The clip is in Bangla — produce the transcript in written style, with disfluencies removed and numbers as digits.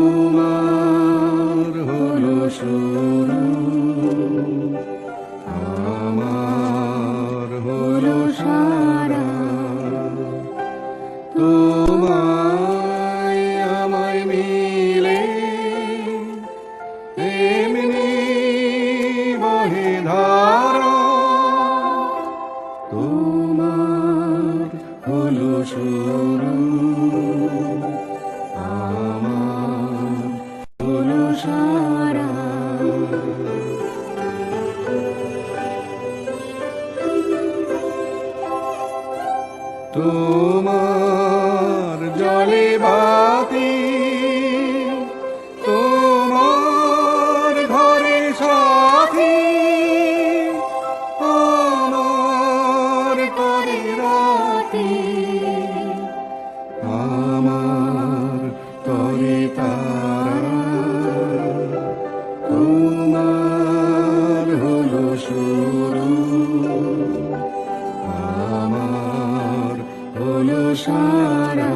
তোমার হলো শুরু, আমার হলো সারা। তোমায় আমায় মিলে এমনি বহে ধারা। তোমার হলো শুরু, আমার হলো সারা। তোমার জলে বাতি, তোমার ঘরে সাথী, আমার করে রাতি, আমার করে তারা। তোমার হলো শুরু, আমার হলো সারা।